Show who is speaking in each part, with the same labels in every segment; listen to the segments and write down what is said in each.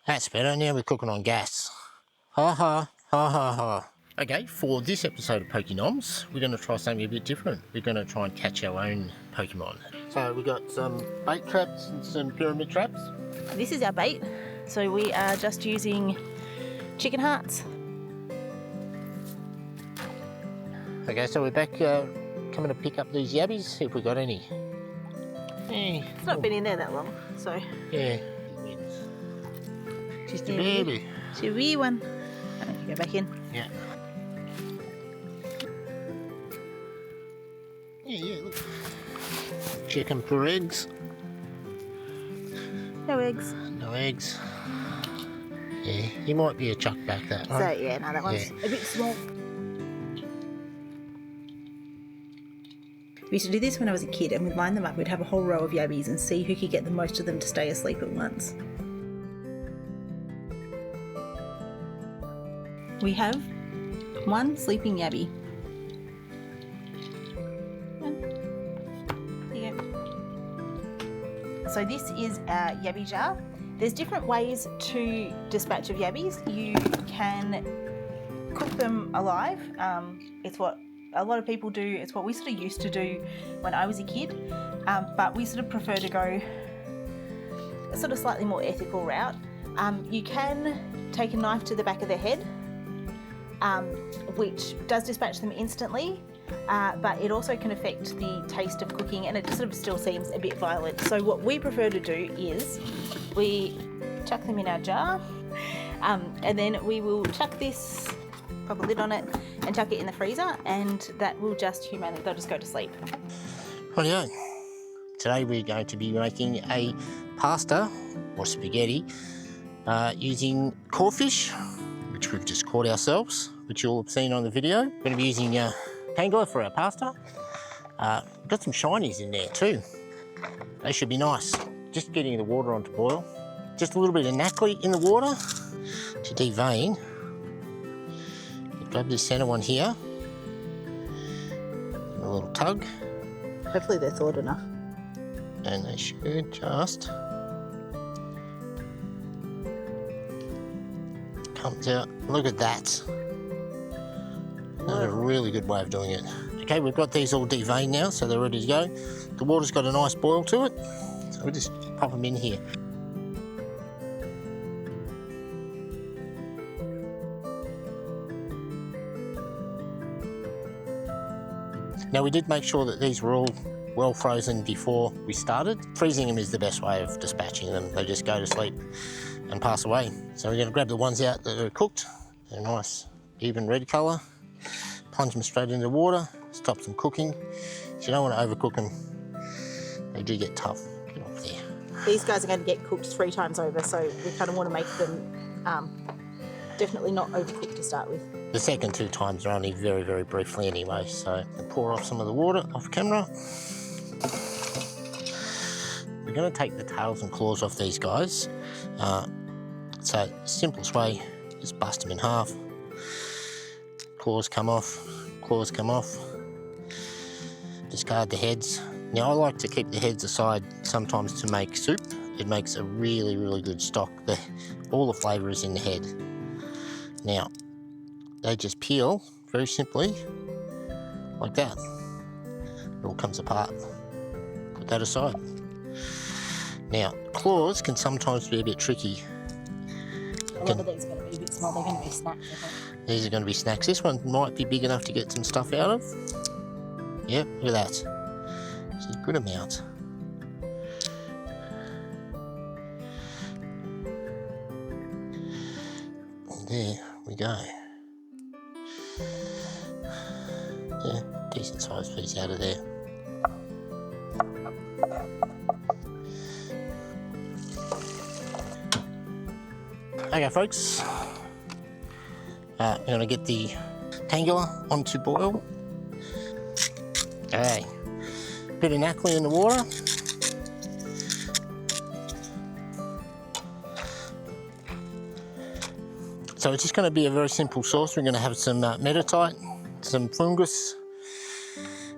Speaker 1: That's better. Now we're cooking on gas. Ha ha, ha ha ha. Okay, for this episode of Pokenoms, we're going to try something a bit different. We're going to try and catch our own Pokemon. So we've got some bait traps and some pyramid traps.
Speaker 2: This is our bait. So we are just using chicken hearts.
Speaker 1: Okay, so we're back coming to pick up these Yabbies, see if we got any.
Speaker 2: It's not been in there that long, so.
Speaker 1: Yeah. Just a baby.
Speaker 2: It's a wee one. Go back in.
Speaker 1: Yeah. Yeah, look. Chicken for eggs.
Speaker 2: No eggs.
Speaker 1: No eggs. Yeah, he might be a chuck back that one.
Speaker 2: So yeah, no, that one's a bit small. We used to do this when I was a kid, and we'd line them up. We'd have a whole row of Yabbies and see who could get the most of them to stay asleep at once. We have one sleeping Yabby. There you go. So this is our Yabby jar. There's different ways to dispatch of Yabbies. You can cook them alive. It's what a lot of people do. It's what we sort of used to do when I was a kid, but we sort of prefer to go a sort of slightly more ethical route. You can take a knife to the back of their head, which does dispatch them instantly, but it also can affect the taste of cooking, and it sort of still seems a bit violent. So what we prefer to do is we chuck them in our jar, and then we will chuck this, pop a lid on it, and chuck it in the freezer, and that will just humanely, they'll just go to sleep.
Speaker 1: Rightio. Today we're going to be making a pasta or spaghetti using Corphish, which we've just caught ourselves, which you'll have seen on the video. We're going to be using Tangler for our pasta. Got some shinies in there too. They should be nice. Just getting the water on to boil. Just a little bit of knackly in the water to devein. Grab this centre one here. A little tug.
Speaker 2: Hopefully they're thawed enough.
Speaker 1: And they should just comes out. Look at that. That's a really good way of doing it. Okay, we've got these all deveined now, so they're ready to go. The water's got a nice boil to it, so we'll just pop them in here. Now we did make sure that these were all well frozen before we started. Freezing them is the best way of dispatching them. They just go to sleep and pass away. So we're going to grab the ones out that are cooked. They're nice, even red colour. Plunge them straight into the water, stop them cooking. So you don't want to overcook them. They do get tough. Get off there.
Speaker 2: These guys are going to get cooked 3 times over, so we kind of want to make them definitely not overcooked to start with.
Speaker 1: The second 2 times are only very, very briefly anyway, so I'll pour off some of the water off camera. We're going to take the tails and claws off these guys. So the simplest way is bust them in half. Claws come off, discard the heads. Now I like to keep the heads aside sometimes to make soup. It makes a really, really good stock. All the flavour is in the head. Now, they just peel very simply, like that. It all comes apart. Put that aside. Now, claws can sometimes be a bit tricky.
Speaker 2: A lot of these are going to be a bit small, they're going to be snacks, I think.
Speaker 1: These are going to be snacks. This one might be big enough to get some stuff out of. Yep, look at that. It's a good amount. And there we go. Yeah, decent sized piece out of there. Okay folks, we're going to get the Tangler onto boil. Okay, bit of knackly in the water. So it's just going to be a very simple sauce. We're going to have some metatite, some fungus.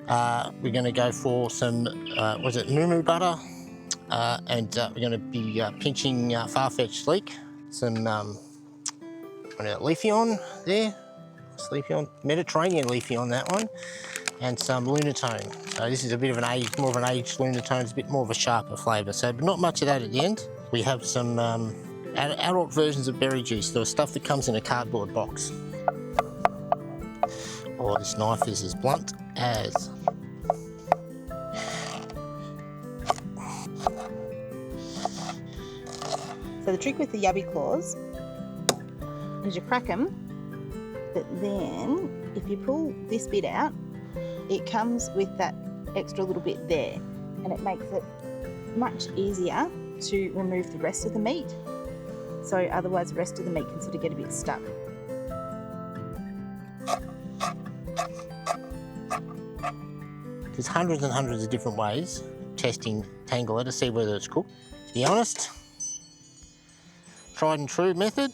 Speaker 1: We're going to go for some, mumu butter, and we're going to be pinching Farfetch leek. some Leafeon there. Leafeon, Mediterranean Leafeon, that one, and some Lunatone. So this is a bit of an aged, more of an aged Lunatone. It's a bit more of a sharper flavour. So not much of that at the end. We have some adult versions of berry juice. The stuff that comes in a cardboard box. Oh, this knife is as blunt as.
Speaker 2: So the trick with the Yabby claws is you crack them, but then if you pull this bit out, it comes with that extra little bit there, and it makes it much easier to remove the rest of the meat. So otherwise the rest of the meat can sort of get a bit stuck.
Speaker 1: There's hundreds and hundreds of different ways of testing Tangler to see whether it's cooked. To be honest, tried and true method,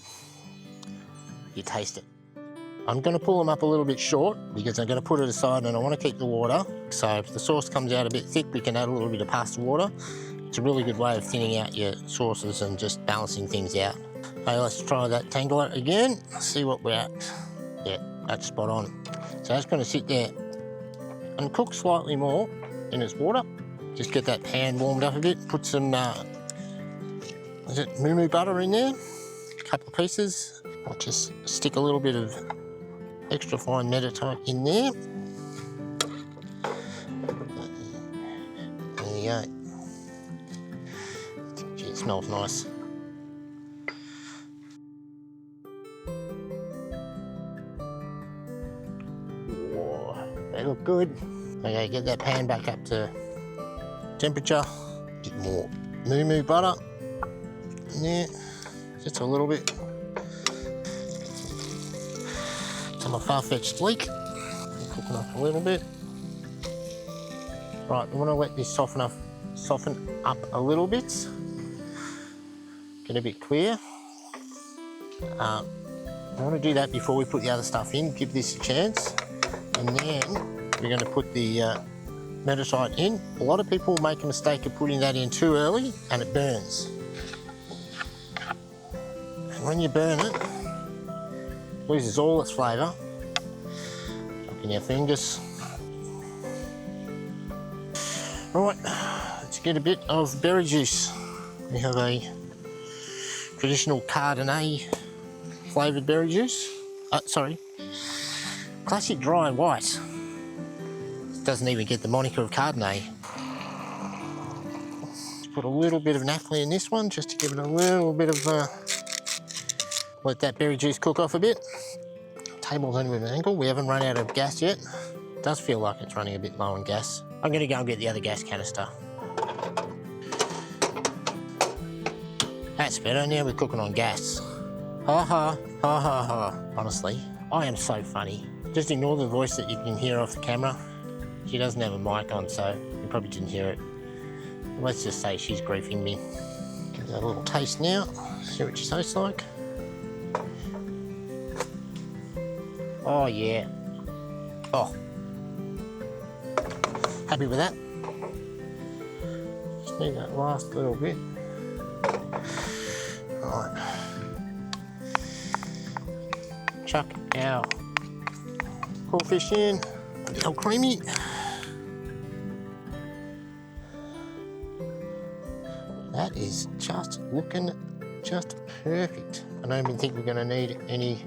Speaker 1: you taste it. I'm going to pull them up a little bit short because I'm going to put it aside and I want to keep the water. So if the sauce comes out a bit thick, we can add a little bit of pasta water. It's a really good way of thinning out your sauces and just balancing things out. Okay, let's try that Tangler again, see what we're at. Yeah, that's spot on. So that's going to sit there and cook slightly more in its water. Just get that pan warmed up a bit, put some moo butter in there, a couple of pieces. I'll just stick a little bit of extra fine Mediterranean in there. There you go. Gee, it smells nice. Whoa, they look good. Okay, get that pan back up to temperature. A bit more moo butter in there, just a little bit. Some far-fetched leek. Cooking up a little bit. Right, we want to let this soften up a little bit. Get a bit clear. I want to do that before we put the other stuff in. Give this a chance, and then we're going to put the Mediterranean in. A lot of people make a mistake of putting that in too early, and it burns. And when you burn it, loses all its flavour. Chuck in your fingers. Right, let's get a bit of berry juice. We have a traditional Chardonnay flavoured berry juice. Classic dry white. It doesn't even get the moniker of Chardonnay. Let's put a little bit of naphthalene in this one just to give it a little bit of let that berry juice cook off a bit. Table's only with an angle. We haven't run out of gas yet. It does feel like it's running a bit low on gas. I'm going to go and get the other gas canister. That's better. Now we're cooking on gas. Ha ha, ha ha ha. Honestly, I am so funny. Just ignore the voice that you can hear off the camera. She doesn't have a mic on, so you probably didn't hear it. Let's just say she's griefing me. Give it a little taste now. See what she tastes like. Oh yeah. Oh. Happy with that. Just need that last little bit. Right. Chuck our Corphish in. How creamy. That is just looking just perfect. I don't even think we're going to need any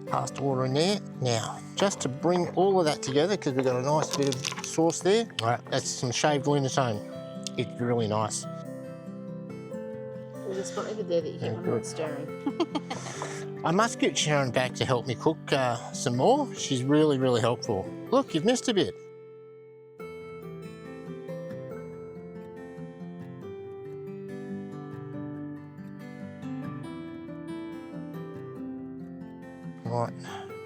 Speaker 1: pasta water in there. Now, just to bring all of that together, because we've got a nice bit of sauce there. All right, that's some shaved Lunatone. It's really nice.
Speaker 2: There's a spot over there that you get when I'm stirring.
Speaker 1: I must get Sharon back to help me cook some more. She's really, really helpful. Look, you've missed a bit. Right,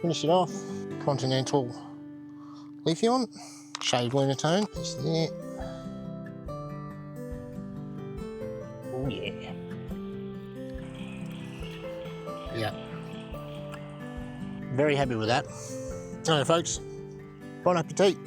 Speaker 1: finish it off. Continental Leafeon, shaved Lunatone, it's there. Oh yeah. Yeah. Very happy with that. Alright folks, bon appetit.